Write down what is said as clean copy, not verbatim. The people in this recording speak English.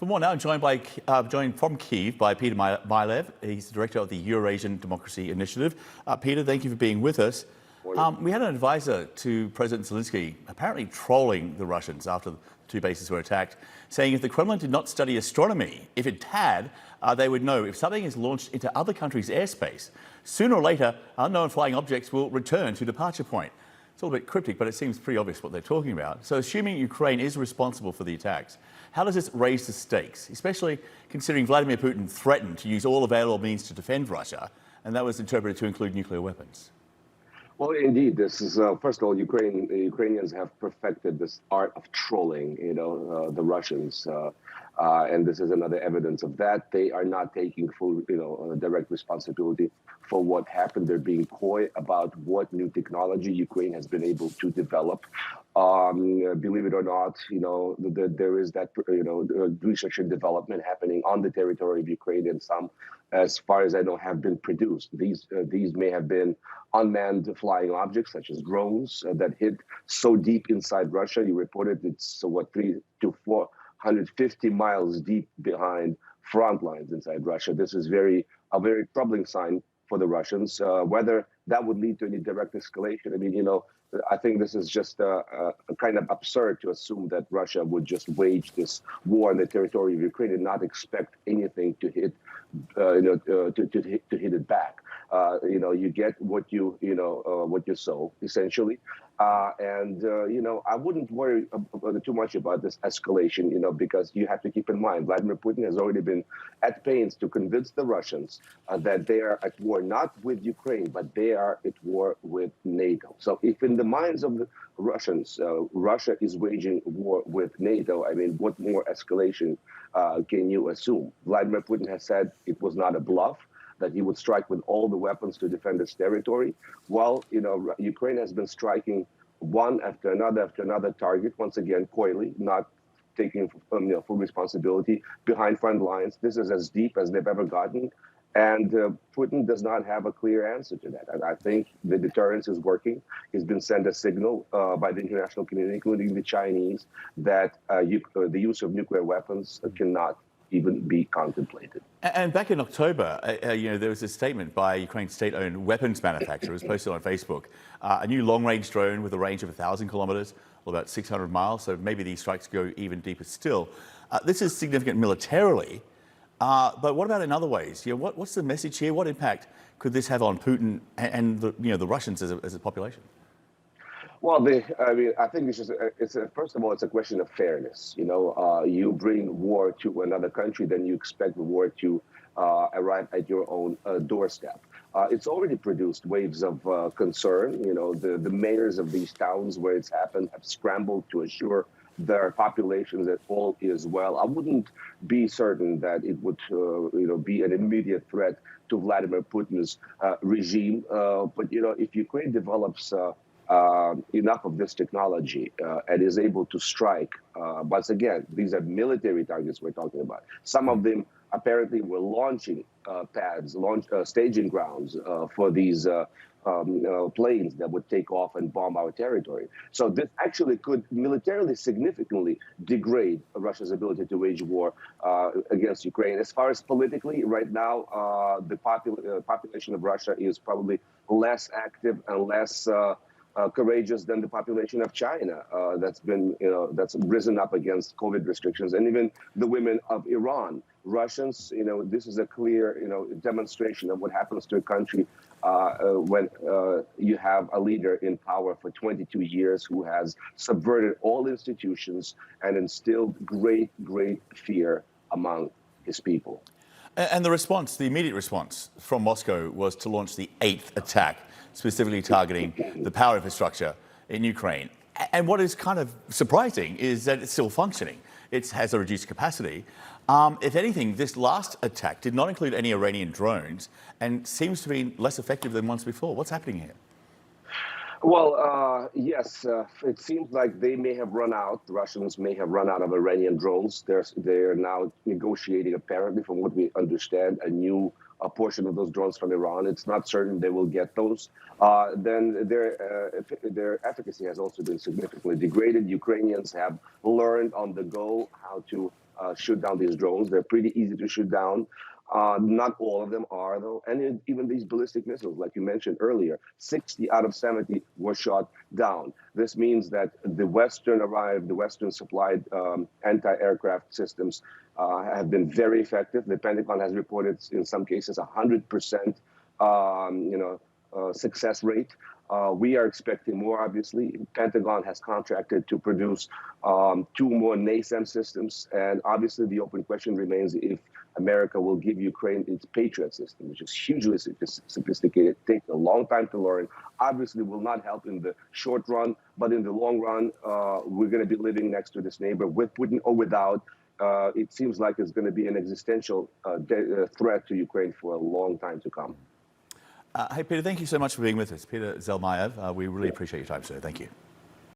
For more now, joined from Kiev by Peter Zalmayev. He's the director of the Eurasian Democracy Initiative. Peter, thank you for being with us. We had an advisor to President Zelensky apparently trolling the Russians after the two bases were attacked, saying if the Kremlin did not study astronomy, if it had, they would know if something is launched into other countries' airspace, sooner or later, unknown flying objects will return to departure point. It's all a bit cryptic, but it seems pretty obvious what they're talking about. So assuming Ukraine is responsible for the attacks, how does this raise the stakes, especially considering Vladimir Putin threatened to use all available means to defend Russia, and that was interpreted to include nuclear weapons? Well, indeed, this is, first of all, Ukrainians have perfected this art of trolling, the Russians. And this is another evidence of that. They are not taking full, direct responsibility for what happened. They're being coy about what new technology Ukraine has been able to develop. Believe it or not, there is that, research and development happening on the territory of Ukraine, and some, as far as I know, have been produced. These may have been unmanned flying objects, such as drones, that hit so deep inside Russia. You reported it's 300 to 450 miles deep behind front lines inside Russia. This is a very troubling sign for the Russians. Whether that would lead to any direct escalation, I think this is just kind of absurd to assume that Russia would just wage this war on the territory of Ukraine and not expect anything to hit, to hit it back. You get what you sow, essentially. I wouldn't worry too much about this escalation, because you have to keep in mind, Vladimir Putin has already been at pains to convince the Russians that they are at war not with Ukraine, but they are at war with NATO. So if in the minds of the Russians, Russia is waging war with NATO, what more escalation can you assume? Vladimir Putin has said it was not a bluff, that he would strike with all the weapons to defend its territory. Well, Ukraine has been striking one after another target, once again, coyly, not taking full responsibility behind front lines. This is as deep as they've ever gotten. And Putin does not have a clear answer to that. And I think the deterrence is working. He's been sent a signal by the international community, including the Chinese, that the use of nuclear weapons cannot even be contemplated. And back in October, there was a statement by Ukraine's state-owned weapons manufacturer, it was posted on Facebook, a new long-range drone with a range of 1,000 kilometers, or about 600 miles, so maybe these strikes go even deeper still. This is significant militarily, but what about in other ways? What's the message here? What impact could this have on Putin and the Russians as a population? Well, I think first of all, it's a question of fairness. You bring war to another country, then you expect the war to arrive at your own doorstep. It's already produced waves of concern. The mayors of these towns where it's happened have scrambled to assure their populations that all is well. I wouldn't be certain that it would, be an immediate threat to Vladimir Putin's regime. But if Ukraine develops enough of this technology and is able to strike, once again, these are military targets we're talking about. Some of them apparently were launching pads, staging grounds for these planes that would take off and bomb our territory. So this actually could militarily significantly degrade Russia's ability to wage war against Ukraine. As far as politically, right now, the population of Russia is probably less active and less courageous than the population of China that's risen up against COVID restrictions, and even the women of Iran. Russians, this is a clear, demonstration of what happens to a country when you have a leader in power for 22 years who has subverted all institutions and instilled great fear among his people. And the immediate response from Moscow was to launch the 8th attack, specifically targeting the power infrastructure in Ukraine. And what is kind of surprising is that it's still functioning. It has a reduced capacity. If anything, this last attack did not include any Iranian drones and seems to be less effective than once before. What's happening here? Well, yes, it seems like they may have run out. The Russians may have run out of Iranian drones. They're now negotiating, apparently, from what we understand, a portion of those drones from Iran. It's not certain they will get those. Then their efficacy has also been significantly degraded. Ukrainians have learned on the go how to shoot down these drones. They're pretty easy to shoot down. Not all of them are, though. And even these ballistic missiles, like you mentioned earlier, 60 out of 70 were shot down. This means that the Western supplied anti-aircraft systems have been very effective. The Pentagon has reported, in some cases, 100% success rate. We are expecting more, obviously. Pentagon has contracted to produce 2 more NASAM systems. And obviously, the open question remains if America will give Ukraine its Patriot system, which is hugely sophisticated, takes a long time to learn, obviously will not help in the short run, but in the long run, we're going to be living next to this neighbor with Putin or without. It seems like it's going to be an existential threat to Ukraine for a long time to come. Hey, Peter, thank you so much for being with us. Peter Zalmayev, we really appreciate your time, sir. Thank you.